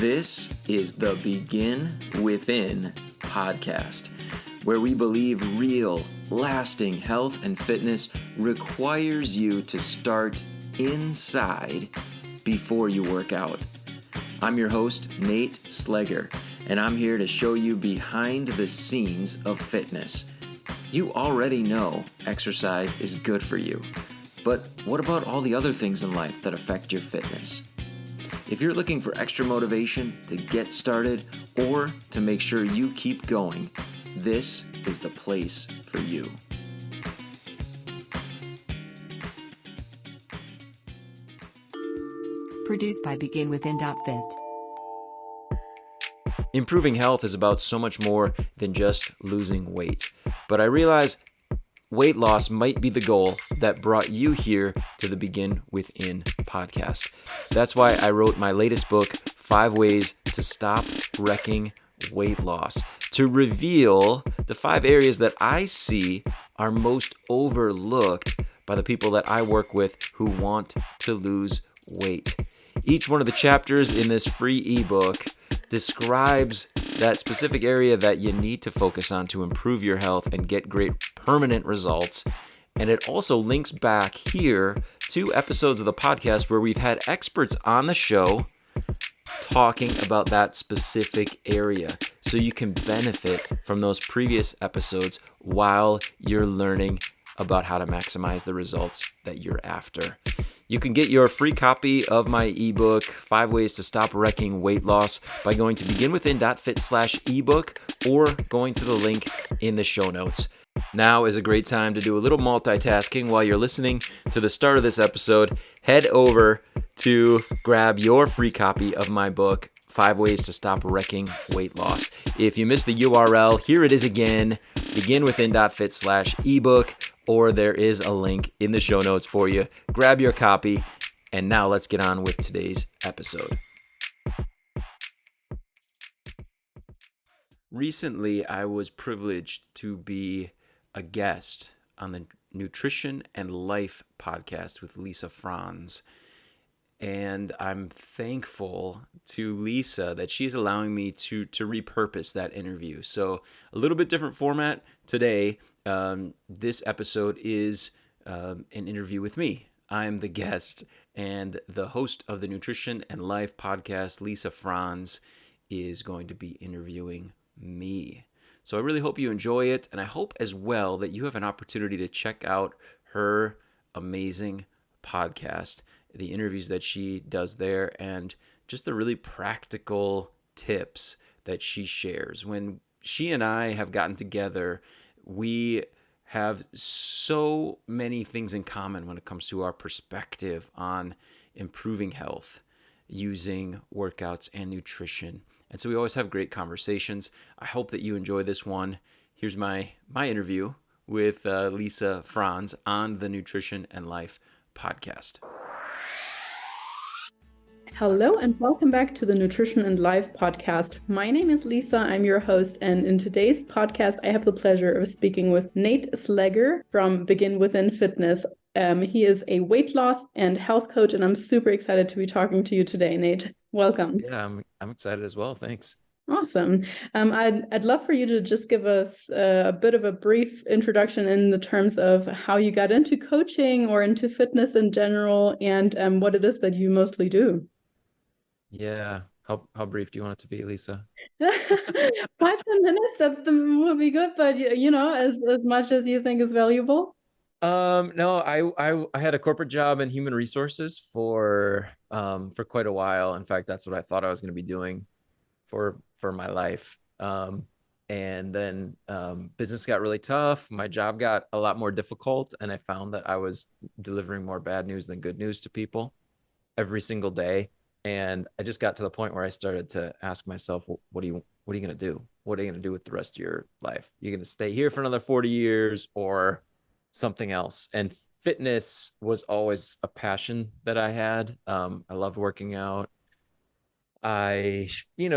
This is the Begin Within podcast, where we believe real, lasting health and fitness requires you to start inside before you work out. I'm your host, Nate Sleger, and I'm here to show you behind the scenes of fitness. You already know exercise is good for you, but what about all the other things in life that affect your fitness? If you're looking for extra motivation to get started or to make sure you keep going, this is the place for you. Produced by BeginWithin.fit. Improving health is about so much more than just losing weight. But I realize weight loss might be the goal that brought you here to the Begin Within podcast. That's why I wrote my latest book, 5 Ways to Stop Wrecking Weight Loss, to reveal the 5 areas that I see are most overlooked by the people that I work with who want to lose weight. Each one of the chapters in this free ebook describes that specific area that you need to focus on to improve your health and get great permanent results. And it also links back here to episodes of the podcast where we've had experts on the show talking about that specific area. So you can benefit from those previous episodes while you're learning about how to maximize the results that you're after. You can get your free copy of my ebook, 5 Ways to Stop Wrecking Weight Loss, by going to beginwithin.fit/ebook or going to the link in the show notes. Now is a great time to do a little multitasking while you're listening to the start of this episode. Head over to grab your free copy of my book, 5 Ways to Stop Wrecking Weight Loss. If you missed the URL, here it is again, beginwithin.fit/ebook. Or there is a link in the show notes for you. Grab your copy, and now let's get on with today's episode. Recently, I was privileged to be a guest on the Nutrition and Life podcast with Lisa Franz. And I'm thankful to Lisa that she's allowing me to repurpose that interview. So a little bit different format today. This episode is an interview with me. I'm the guest, and the host of the Nutrition and Life podcast, Lisa Franz, is going to be interviewing me. So I really hope you enjoy it, and I hope as well that you have an opportunity to check out her amazing podcast, the interviews that she does there, and just the really practical tips that she shares. When she and I have gotten together, we have so many things in common when it comes to our perspective on improving health using workouts and nutrition. And so we always have great conversations. I hope that you enjoy this one. Here's my interview with Lisa Franz on the Nutrition and Life podcast. Hello and welcome back to the Nutrition and Life podcast. My name is Lisa, I'm your host, and in today's podcast I have the pleasure of speaking with Nate Sleger from Begin Within Fitness. He is a weight loss and health coach, and I'm super excited to be talking to you today, Nate. Welcome. Yeah, I'm excited as well. Thanks. Awesome. I'd love for you to just give us a bit of a brief introduction in the terms of how you got into coaching or into fitness in general, and what it is that you mostly do. Yeah. How brief do you want it to be, Lisa? 5-10 minutes would be good, but as much as you think is valuable. No, I had a corporate job in human resources for quite a while. In fact, that's what I thought I was going to be doing for my life. And then business got really tough. My job got a lot more difficult, and I found that I was delivering more bad news than good news to people every single day. And I just got to the point where I started to ask myself, what are you going to do? What are you going to do with the rest of your life? You're going to stay here for another 40 years or something else? And fitness was always a passion that I had. I loved working out. I,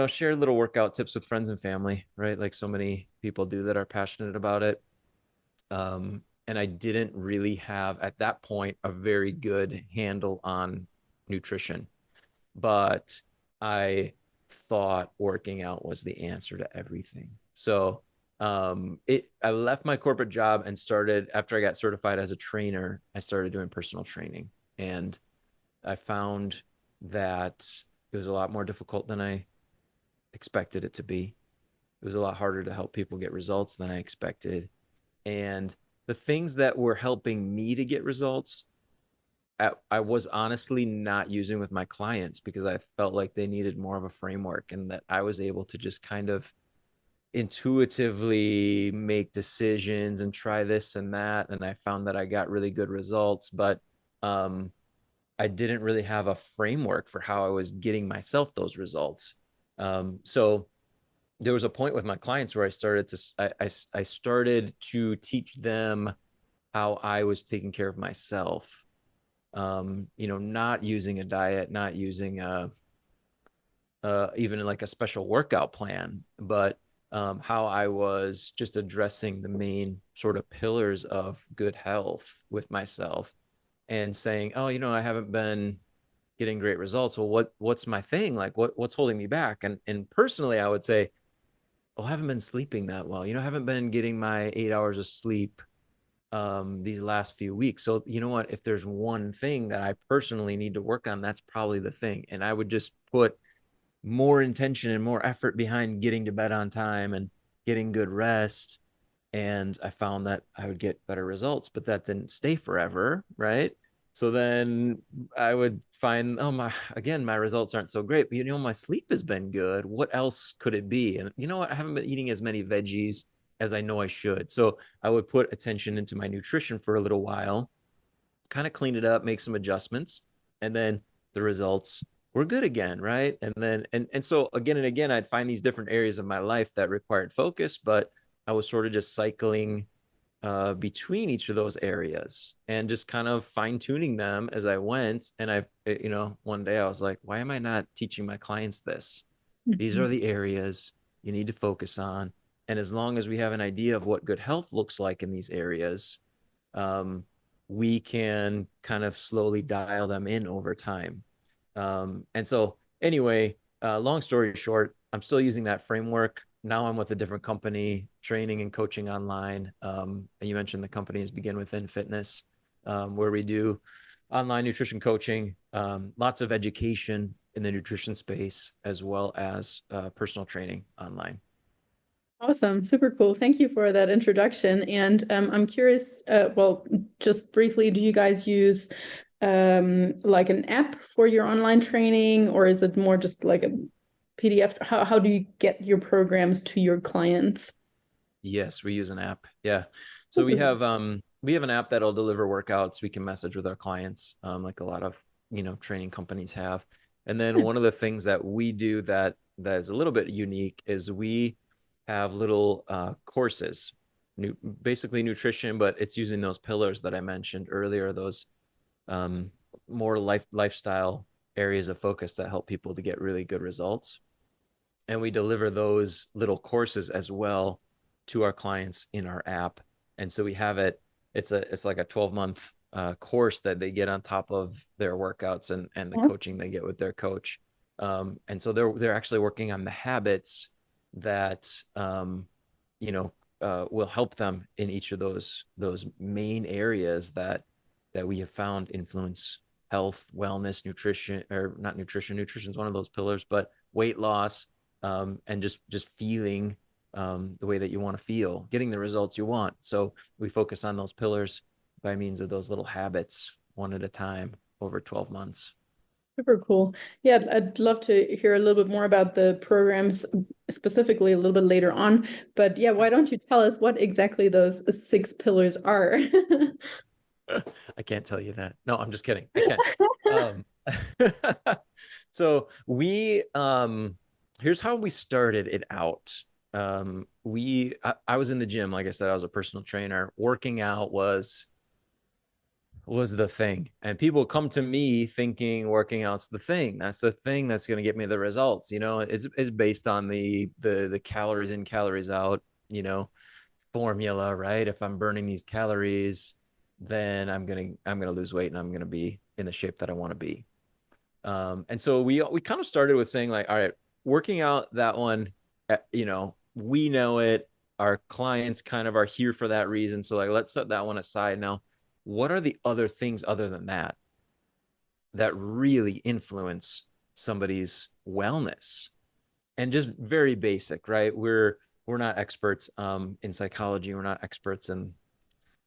share little workout tips with friends and family, right? Like so many people do that are passionate about it. And I didn't really have, at that point, a very good handle on nutrition. But I thought working out was the answer to everything. So I left my corporate job and started, after I got certified as a trainer, I started doing personal training. And I found that it was a lot more difficult than I expected it to be. It was a lot harder to help people get results than I expected. And the things that were helping me to get results, I was honestly not using with my clients because I felt like they needed more of a framework, and that I was able to just kind of intuitively make decisions and try this and that. And I found that I got really good results, but um, I didn't really have a framework for how I was getting myself those results. So there was a point with my clients where I started to teach them how I was taking care of myself. Not using a diet, not using even like a special workout plan, but how I was just addressing the main sort of pillars of good health with myself, and saying, oh, I haven't been getting great results. Well, what's my thing? Like what's holding me back? And personally, I would say, oh, I haven't been sleeping that well. I haven't been getting my 8 hours of sleep these last few weeks. So you know what? If there's one thing that I personally need to work on, that's probably the thing. And I would just put more intention and more effort behind getting to bed on time and getting good rest. And I found that I would get better results, but that didn't stay forever, right? So then I would find, oh my results aren't so great, but my sleep has been good. What else could it be? And you know what? I haven't been eating as many veggies as I know I should. So I would put attention into my nutrition for a little while, kind of clean it up, make some adjustments, and then the results were good again, right? And then and so again and again, I'd find these different areas of my life that required focus, but I was sort of just cycling between each of those areas and just kind of fine tuning them as I went. And one day I was like, why am I not teaching my clients this? These are the areas you need to focus on. And as long as we have an idea of what good health looks like in these areas, um, we can kind of slowly dial them in over time. And so, anyway, long story short, I'm still using that framework. Now I'm with a different company, training and coaching online. And you mentioned the company is Begin Within Fitness, where we do online nutrition coaching, lots of education in the nutrition space, as well as personal training online. Awesome. Super cool. Thank you for that introduction. And I'm curious, well, just briefly, do you guys use like an app for your online training, or is it more just like a PDF? How do you get your programs to your clients? Yes, we use an app. Yeah. So we have an app that'll deliver workouts. We can message with our clients, like a lot of training companies have. And then one of the things that we do that is a little bit unique is we have little courses, basically nutrition, but it's using those pillars that I mentioned earlier, those more lifestyle areas of focus that help people to get really good results. And we deliver those little courses as well to our clients in our app. And so we have it's like a 12-month course that they get on top of their workouts and the coaching they get with their coach. And so they're actually working on the habits that will help them in each of those main areas that we have found influence health, wellness, nutrition, or not nutrition. Nutrition is one of those pillars, but weight loss, and just feeling the way that you want to feel, getting the results you want. So we focus on those pillars by means of those little habits, one at a time, over 12 months. Super cool. Yeah, I'd love to hear a little bit more about the programs specifically a little bit later on. But yeah, why don't you tell us what exactly those 6 pillars are? I can't tell you that. No, I'm just kidding. I can't. So here's how we started it out. I was in the gym, like I said, I was a personal trainer. Working out was the thing, and people come to me thinking working out's the thing. That's the thing that's going to get me the results. It's based on the calories in, calories out, formula, right? If I'm burning these calories, then I'm gonna lose weight and I'm gonna be in the shape that I want to be. And so we kind of started with saying like, all right, working out, that one, we know it. Our clients kind of are here for that reason. So like, let's set that one aside now. What are the other things other than that really influence somebody's wellness? And just very basic, right? We're not experts in psychology. We're not experts in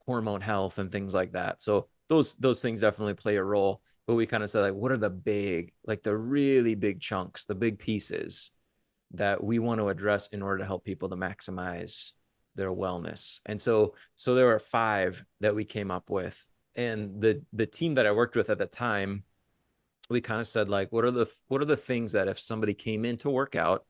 hormone health and things like that. So those things definitely play a role. But we kind of said, like, what are the big, like the really big chunks, the big pieces that we want to address in order to help people to maximize their wellness? And so there were five that we came up with. And the team that I worked with at the time, we kind of said, like, what are the things that if somebody came in to work out,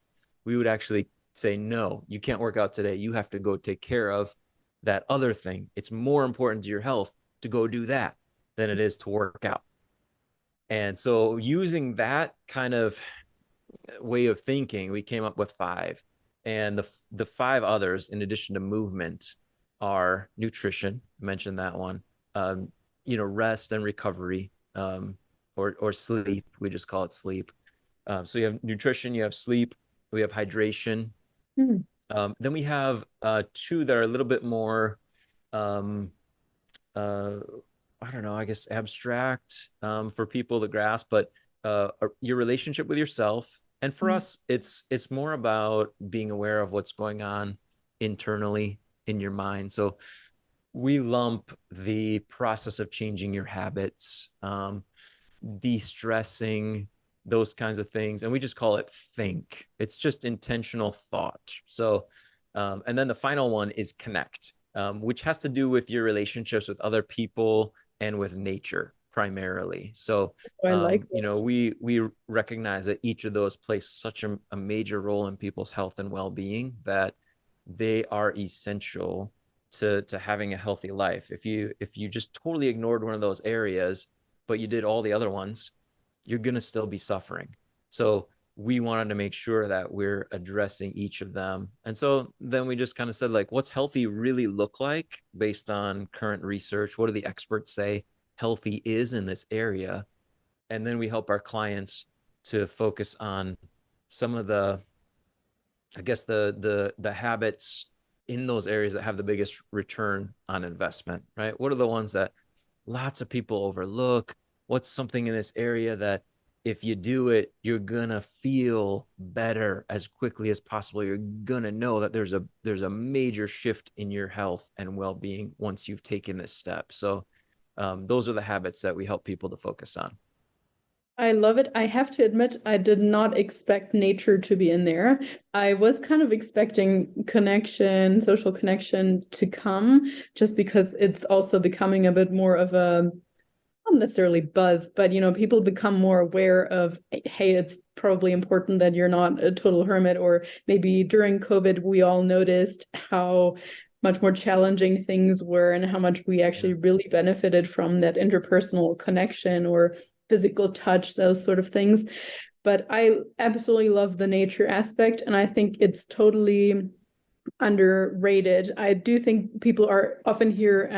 we would actually say, no, you can't work out today. You have to go take care of that other thing. It's more important to your health to go do that than it is to work out. And so using that kind of way of thinking, we came up with five. And the five others, in addition to movement, are nutrition. I mentioned that one. Rest and recovery, or sleep. We just call it sleep. So you have nutrition, you have sleep, we have hydration. Mm. Then we have two that are a little bit more, um, uh, I don't know, I guess abstract for people to grasp, but your relationship with yourself. And for us, it's more about being aware of what's going on internally in your mind. So we lump the process of changing your habits, de-stressing, those kinds of things, and we just call it think. It's just intentional thought. So and then the final one is connect, which has to do with your relationships with other people and with nature primarily. So I like that. we recognize that each of those plays such a major role in people's health and well-being, that they are essential to having a healthy life. If you just totally ignored one of those areas, but you did all the other ones, you're going to still be suffering. So we wanted to make sure that we're addressing each of them. And so then we just kind of said, like, what's healthy really look like based on current research? What do the experts say healthy is in this area? And then we help our clients to focus on some of the, I guess, the habits in those areas that have the biggest return on investment, right? What are the ones that lots of people overlook? What's something in this area that if you do it, you're gonna feel better as quickly as possible? You're gonna know that there's a major shift in your health and well-being once you've taken this step. So those are the habits that we help people to focus on. I love it. I have to admit, I did not expect nature to be in there. I was kind of expecting connection, social connection to come, just because it's also becoming a bit more of a, not necessarily buzz, but people become more aware of, hey, it's probably important that you're not a total hermit. Or maybe during COVID, we all noticed how much more challenging things were and how much we actually really benefited from that interpersonal connection or physical touch, those sort of things. But I absolutely love the nature aspect, and I think it's totally underrated. I do think people are often here,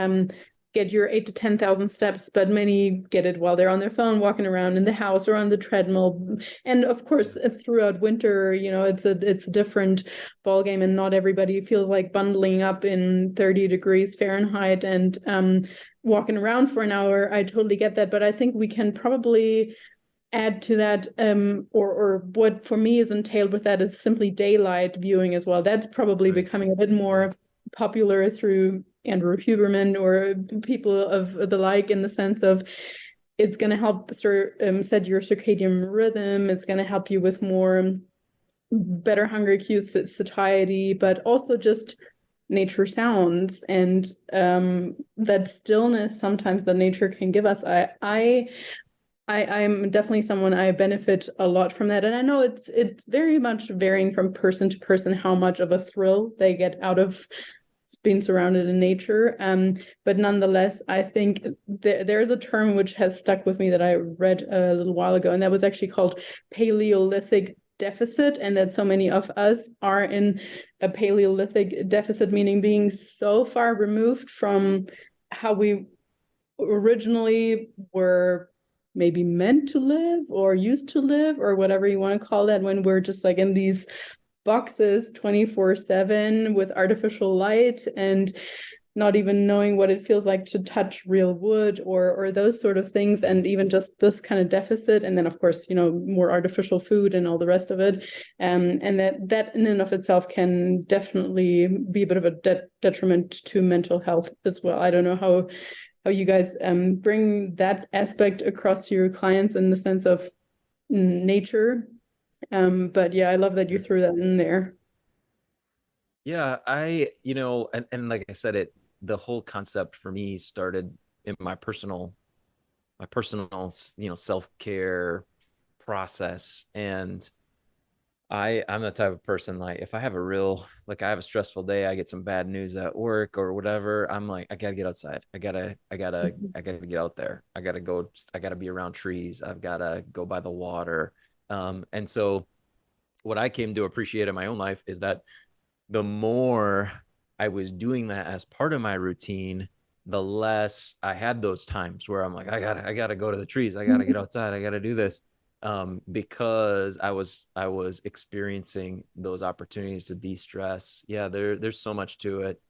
get your 8 to 10,000 steps, but many get it while they're on their phone, walking around in the house or on the treadmill. And of course, throughout winter, it's a different ball game, and not everybody feels like bundling up in 30 degrees Fahrenheit and walking around for an hour. I totally get that, but I think we can probably add to that, or what for me is entailed with that is simply daylight viewing as well. That's probably becoming a bit more popular through Andrew Huberman or people of the like, in the sense of it's going to help set your circadian rhythm. It's going to help you with more better hunger cues, satiety, but also just nature sounds and that stillness sometimes that nature can give us. I'm definitely someone, I benefit a lot from that. And I know it's very much varying from person to person how much of a thrill they get out of being surrounded in nature. But nonetheless, I think there's a term which has stuck with me that I read a little while ago, and that was actually called Paleolithic deficit, and that so many of us are in a Paleolithic deficit, meaning being so far removed from how we originally were maybe meant to live or used to live or whatever you want to call that, when we're just like in these boxes 24/7 with artificial light and not even knowing what it feels like to touch real wood or those sort of things, and even just this kind of deficit, and then of course more artificial food and all the rest of it, and that in and of itself can definitely be a bit of a detriment to mental health as well. I don't know how you guys bring that aspect across to your clients in the sense of nature, but yeah, I love that you threw that in there. Yeah, and like I said, the whole concept for me started in my personal, self-care process. And I'm the type of person, like, if I have I have a stressful day, I get some bad news at work or whatever, I'm like, I gotta get outside. I gotta get out there. I gotta be around trees. I've gotta go by the water. And so what I came to appreciate in my own life is that the more I was doing that as part of my routine, the less I had those times where I'm like, I gotta go to the trees, I gotta get outside, I gotta do this, because I was experiencing those opportunities to de-stress. Yeah, there's so much to it.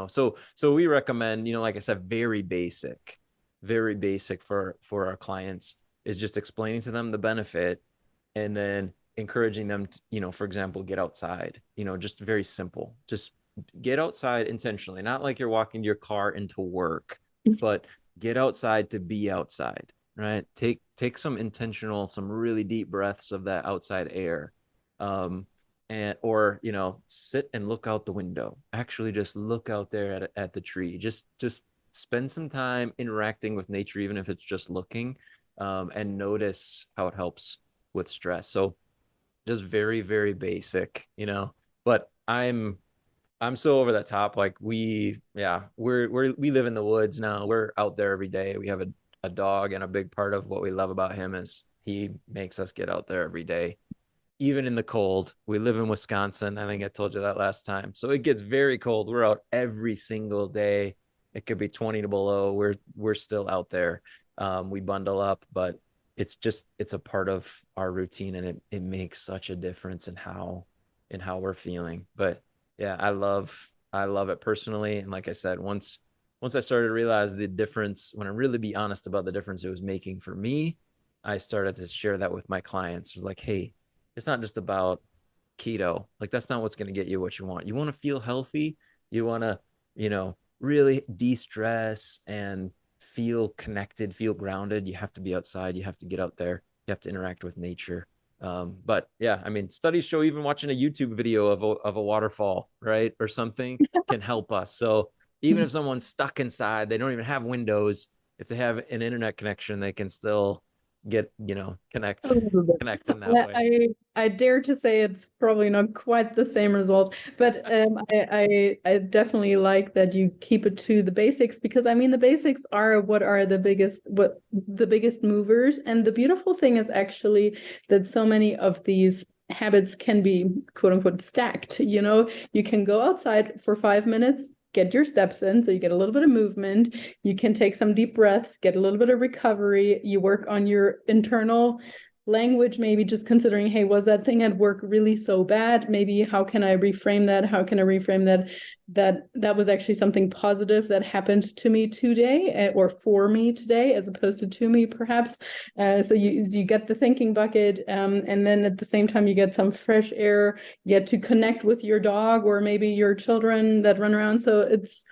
So we recommend, like I said, very basic for our clients is just explaining to them the benefit, and then encouraging them to, for example, get outside, just very simple. Just get outside intentionally, not like you're walking your car into work, but get outside to be outside, right? Take some really deep breaths of that outside air. And or sit and look out the window. Actually just look out there at the tree. Just spend some time interacting with nature, even if it's just looking, and notice how it helps with stress. So just very, very basic. But I'm so over the top. Like we live in the woods now. We're out there every day. We have a dog, and a big part of what we love about him is he makes us get out there every day, even in the cold. We live in Wisconsin. I think I told you that last time. So it gets very cold. We're out every single day. It could be 20 to below. We're still out there. We bundle up, but it's a part of our routine, and it makes such a difference in how we're feeling. But yeah, I love it personally. And like I said, once I started to realize the difference, when I really be honest about the difference it was making for me, I started to share that with my clients. Like, hey, it's not just about keto. Like, that's not what's going to get you what you want. You want to feel healthy. You want to, really de-stress and feel connected, feel grounded. You have to be outside. You have to get out there. You have to interact with nature. But yeah, I mean, studies show even watching a YouTube video of a waterfall, right, or something can help us. So even if someone's stuck inside, they don't even have windows. If they have an internet connection, they can still get, A little bit. connect in that way. I dare to say it's probably not quite the same result, but I definitely like that you keep it to the basics, because I mean the basics are what the biggest movers, and the beautiful thing is actually that so many of these habits can be quote unquote stacked. You can go outside for 5 minutes, get your steps in, so you get a little bit of movement. You can take some deep breaths, get a little bit of recovery. You work on your internal language, maybe just considering, hey, was that thing at work really so bad? Maybe how can I reframe that? How can I reframe that was actually something positive that happened to me today, or for me today, as opposed to me, perhaps. So you get the thinking bucket, and then at the same time you get some fresh air. You get to connect with your dog or maybe your children that run around. So it's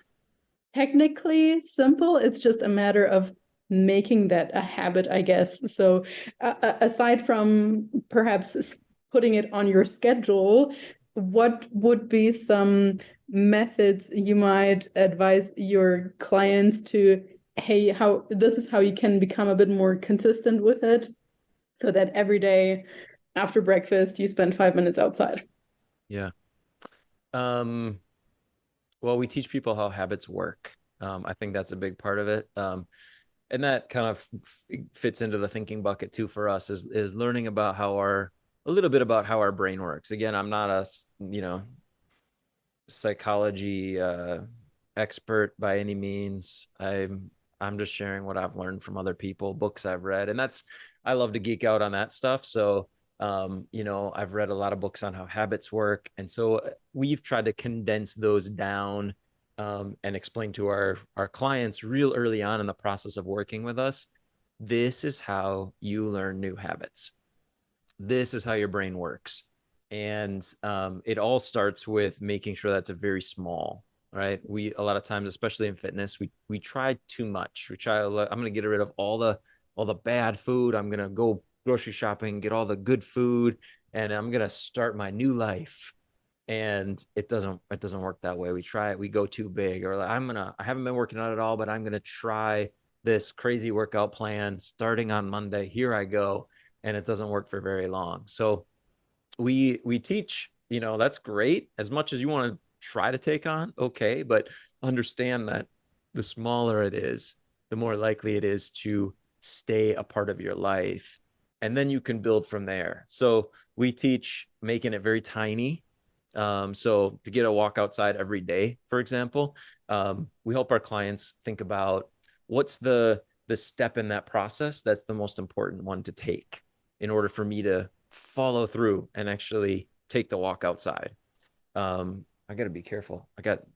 technically simple. It's just a matter of making that a habit, I guess. So aside from perhaps putting it on your schedule, what would be some methods you might advise your clients to, hey, how this is how you can become a bit more consistent with it, so that every day after breakfast you spend 5 minutes outside? Yeah. Um, well, we teach people how habits work. I think that's a big part of it. And that kind of fits into the thinking bucket too for us, is learning about a little bit about how our brain works. Again, I'm not a, psychology expert by any means. I'm just sharing what I've learned from other people, books I've read. And I love to geek out on that stuff. So, I've read a lot of books on how habits work. And so we've tried to condense those down and explain to our clients real early on in the process of working with us. This is how you learn new habits. This is how your brain works. And it all starts with making sure that's a very small, right? We, a lot of times, especially in fitness, we try too much. I'm going to get rid of all the bad food. I'm going to go grocery shopping, get all the good food, and I'm going to start my new life. And it doesn't work that way. We go too big, or like, I haven't been working out at all, but I'm going to try this crazy workout plan starting on Monday. Here I go. And it doesn't work for very long. So we teach, that's great. As much as you want to try to take on, okay, but understand that the smaller it is, the more likely it is to stay a part of your life. And then you can build from there. So we teach making it very tiny. So to get a walk outside every day, for example, we help our clients think about what's the step in that process that's the most important one to take in order for me to follow through and actually take the walk outside. I got to be careful.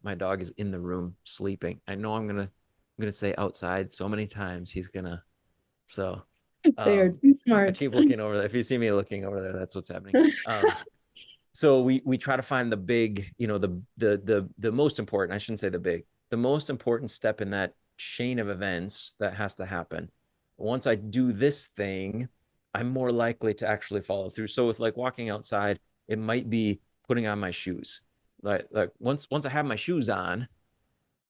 My dog is in the room sleeping. I know I'm gonna say outside so many times he's gonna. So They are um, too I smart. keep looking over there. If you see me looking over there, that's what's happening. So we try to find the big, the most important. I shouldn't say the big, the most important step in that chain of events that has to happen. Once I do this thing, I'm more likely to actually follow through. So with like walking outside, it might be putting on my shoes. Like once I have my shoes on,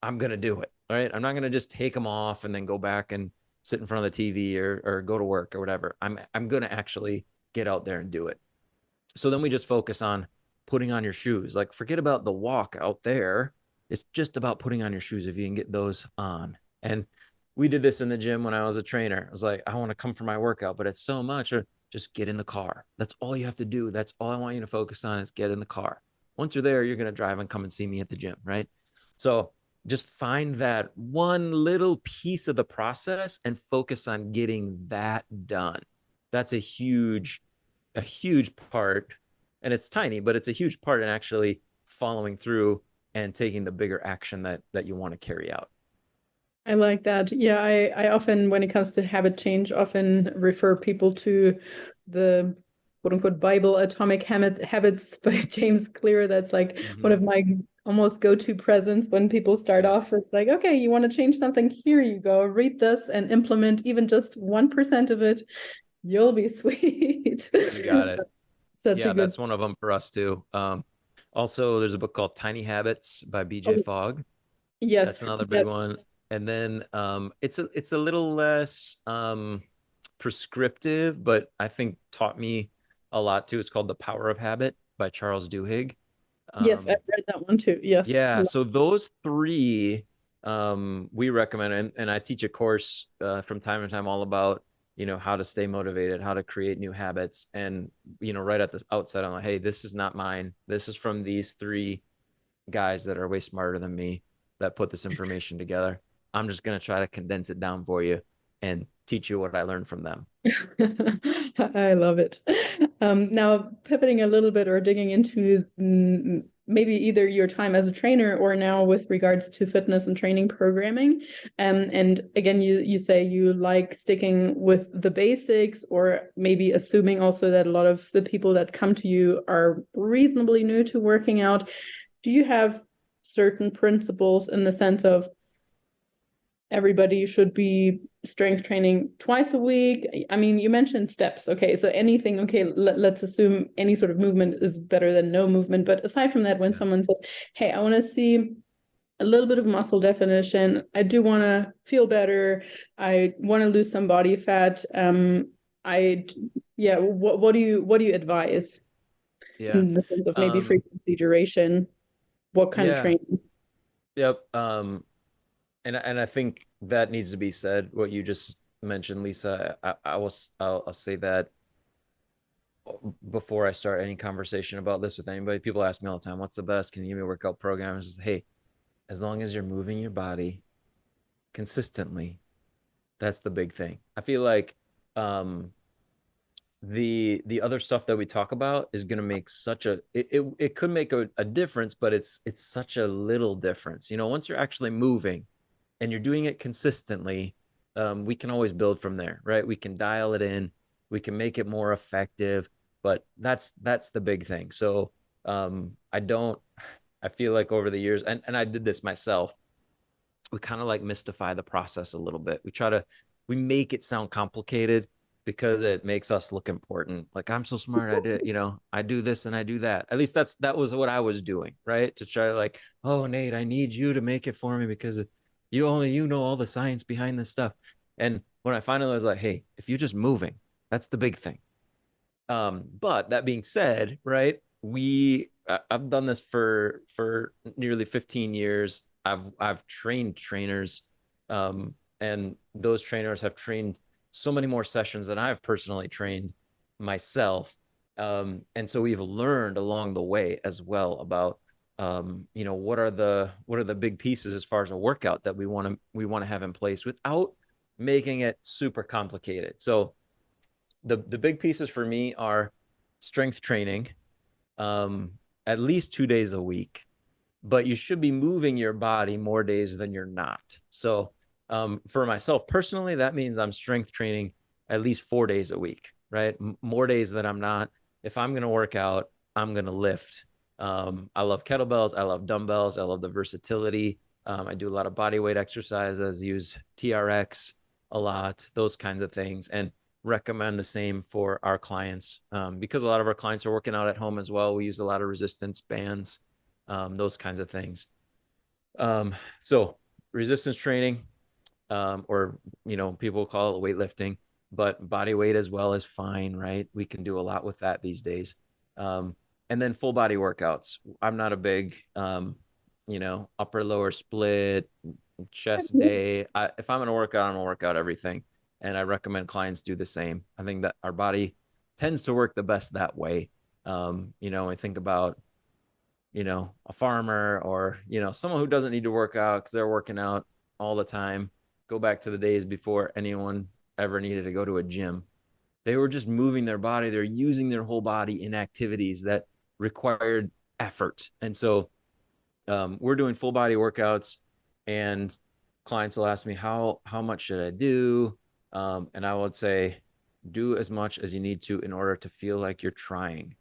I'm gonna do it. All right. I'm not gonna just take them off and then go back and sit in front of the TV or go to work or whatever. I'm gonna actually get out there and do it. So then we just focus on putting on your shoes. Like forget about the walk out there. It's just about putting on your shoes if you can get those on. And we did this in the gym when I was a trainer. I was like, I want to come for my workout, but it's so much. Or just get in the car. That's all you have to do. That's all I want you to focus on is get in the car. Once you're there, you're going to drive and come and see me at the gym, right? So just find that one little piece of the process and focus on getting that done. That's a huge part, and it's tiny, but it's a huge part in actually following through and taking the bigger action that you want to carry out. I like that. Yeah, I often, when it comes to habit change, often refer people to the quote unquote Bible Habits by James Clear. That's like one Mm-hmm. of my almost go-to presents when people start off. Yes, It's like, okay, you want to change something? Here you go. Read this and implement even just 1% of it. You'll be sweet. you got it. Such a Yeah, good. that's one of them for us too. Also, there's a book called Tiny Habits by BJ Oh, Fogg. yes, That's another big yes, one. And then it's a little less prescriptive, but I think taught me a lot too. It's called The Power of Habit by Charles Duhigg. yes. I've Um, read that one too. Yes. Yeah, so those three we recommend, and I teach a course from time to time all about how to stay motivated, how to create new habits, and right at the outset I'm like, hey, this is not mine. This is from these three guys that are way smarter than me that put this information together. I'm just gonna try to condense it down for you and teach you what I learned from them. I love it. Now, pivoting a little bit or digging into maybe either your time as a trainer or now with regards to fitness and training programming. And again, you say you like sticking with the basics, or maybe assuming also that a lot of the people that come to you are reasonably new to working out. Do you have certain principles in the sense of everybody should be strength training twice a week? I mean, you mentioned steps. Okay, so anything, okay, let's assume any sort of movement is better than no movement. But aside from that, when Yeah. someone says, hey, I want to see a little bit of muscle definition, I do want to feel better, I want to lose some body fat, I, yeah, what do you advise Yeah. in the sense of maybe Um, frequency, duration, what kind of yeah. training? Yep. And I think that needs to be said. What you just mentioned, Lisa, I'll say that before I start any conversation about this with anybody. People ask me all the time, "What's the best? Can you give me a workout program?" I say, "Hey, as long as you're moving your body consistently That's the big thing. I feel like um, the other stuff that we talk about is going to make such it could make a difference, but it's such a little difference. Once you're actually moving and you're doing it consistently, we can always build from there, right? We can dial it in, we can make it more effective, but that's the big thing. So I feel like over the years, and I did this myself, we kind of like mystify the process a little bit. We make it sound complicated because it makes us look important. Like, I'm so smart. I do this and I do that. At least that was what I was doing, right? To try to like, oh, Nate, I need you to make it for me because you know all the science behind this stuff. And when I finally was like, hey, if you're just moving, that's the big thing. But that being said, right, I've done this for nearly 15 years. I've trained trainers, and those trainers have trained so many more sessions than I've personally trained myself. And so we've learned along the way as well about what are the big pieces as far as a workout that we want to have in place without making it super complicated. So the big pieces for me are strength training, at least 2 days a week, but you should be moving your body more days than you're not. So for myself personally, that means I'm strength training at least 4 days a week, right? More days than I'm not. If I'm going to work out, I'm going to lift. I love kettlebells. I love dumbbells. I love the versatility. I do a lot of body weight exercises, use TRX a lot, those kinds of things. And recommend the same for our clients, because a lot of our clients are working out at home as well. We use a lot of resistance bands, those kinds of things. So resistance training, or people call it weightlifting, but body weight as well is fine, right? We can do a lot with that these days. And then full body workouts. I'm not a big upper lower split chest day. If I'm gonna work out, I'm gonna work out everything, and I recommend clients do the same. I think that our body tends to work the best that way. I think about a farmer, or someone who doesn't need to work out because they're working out all the time. Go back to the days before anyone ever needed to go to a gym. They were just moving their body. They're using their whole body in activities that required effort. And so we're doing full body workouts, and clients will ask me how much should I do, and I would say do as much as you need to in order to feel like you're trying.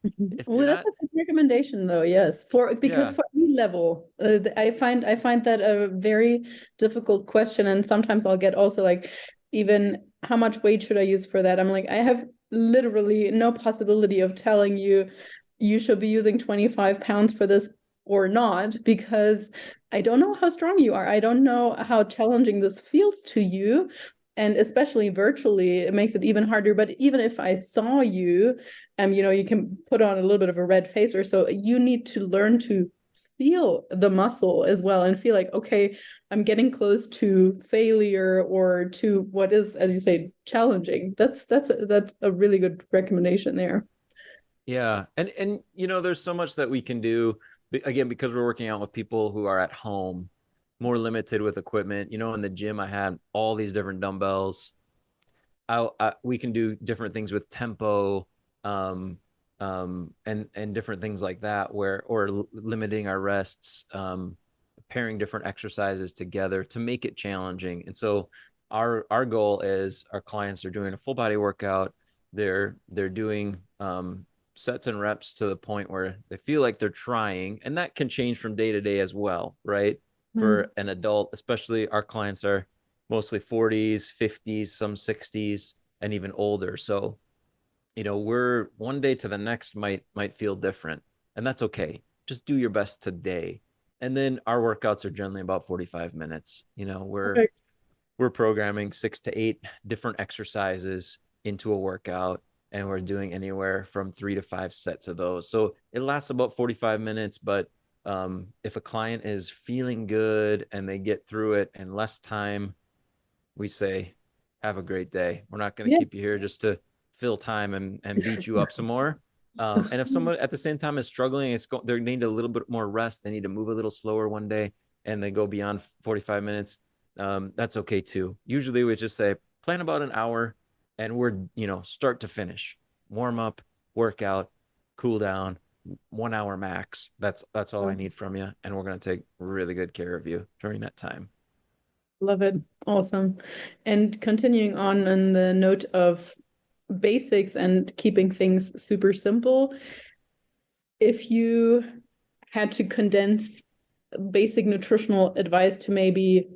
If Well, you're that's not, a good recommendation, though. Yes, because yeah, for any level, I find that a very difficult question, and sometimes I'll get also like, even how much weight should I use for that? I'm like, I have literally no possibility of telling you you should be using 25 pounds for this or not, because I don't know how strong you are. I don't know how challenging this feels to you. And especially virtually, it makes it even harder. But even if I saw you, you can put on a little bit of a red face or so. You need to learn to feel the muscle as well and feel like, okay, I'm getting close to failure or to what is, as you say, challenging. That's a really good recommendation there. yeah, and there's so much that we can do. Again, because we're working out with people who are at home, more limited with equipment. In the gym, I had all these different dumbbells. We can do different things with tempo, and different things like that, or limiting our rests, pairing different exercises together to make it challenging. And so our goal is our clients are doing a full body workout. They're doing sets and reps to the point where they feel like they're trying, and that can change from day to day as well, right? For an adult, especially, our clients are mostly 40s, 50s, some 60s, and even older. So, we're one day to the next might feel different, and that's okay. Just do your best today. And then our workouts are generally about 45 minutes. Okay. We're programming 6 to 8 different exercises into a workout, and we're doing anywhere from 3 to 5 sets of those. So it lasts about 45 minutes, but if a client is feeling good and they get through it in less time, we say, have a great day. We're not going to Yeah. keep you here just to fill time and beat you up some more. And if someone at the same time is struggling, they need a little bit more rest. They need to move a little slower one day, and they go beyond 45 minutes. that's okay too. Usually we just say plan about an hour and we're, start to finish, warm up, workout, cool down, 1 hour max. That's all I need from you. And we're going to take really good care of you during that time. Love it. Awesome. And continuing on the note of basics and keeping things super simple, if you had to condense basic nutritional advice to maybe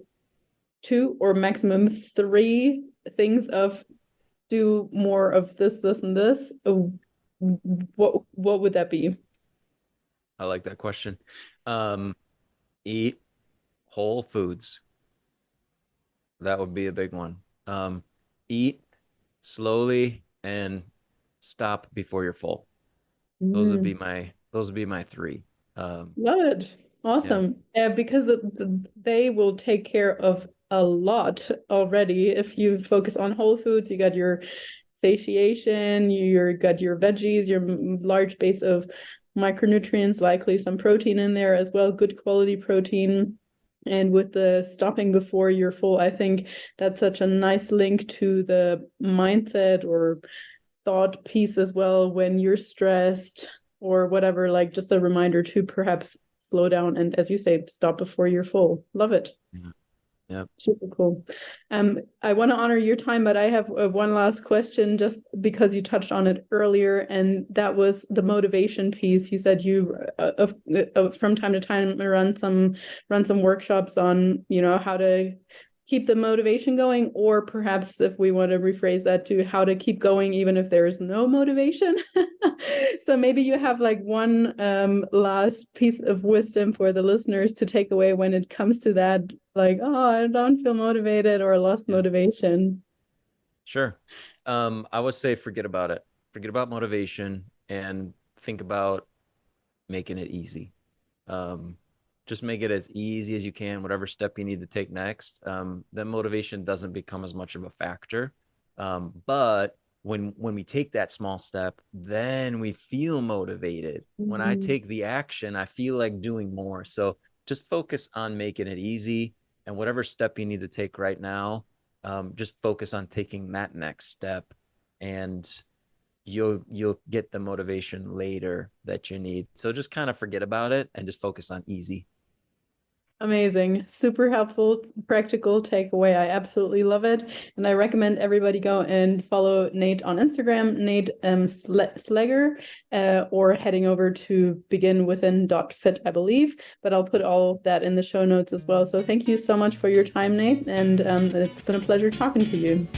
2 or maximum 3 things of do more of this, and this, what would that be? I like that question. Eat whole foods. That would be a big one. Eat slowly and stop before you're full. Those would be my 3. Love it. Awesome. Because they will take care of a lot already. If you focus on whole foods, you got your satiation, you got your veggies, your large base of micronutrients, likely some protein in there as well, good quality protein. And with the stopping before you're full, I think that's such a nice link to the mindset or thought piece as well when you're stressed or whatever, like just a reminder to perhaps slow down and, as you say, stop before you're full. Love it. Yep. Super cool. I want to honor your time, but I have one last question just because you touched on it earlier, and that was the motivation piece. You said you from time to time run some workshops on, how to keep the motivation going, or perhaps if we want to rephrase that to how to keep going even if there is no motivation. So maybe you have like one last piece of wisdom for the listeners to take away when it comes to that, like, oh, I don't feel motivated or lost motivation. Sure. I would say forget about it. Forget about motivation and think about making it easy. Just make it as easy as you can, whatever step you need to take next. Then motivation doesn't become as much of a factor. But when we take that small step, then we feel motivated. When I take the action, I feel like doing more. So just focus on making it easy, and whatever step you need to take right now, just focus on taking that next step, and you'll get the motivation later that you need. So just kind of forget about it and just focus on easy. Amazing. Super helpful, practical takeaway. I absolutely love it. And I recommend everybody go and follow Nate on Instagram, Nate Sleger, or heading over to beginwithin.fit, I believe. But I'll put all that in the show notes as well. So thank you so much for your time, Nate. And it's been a pleasure talking to you.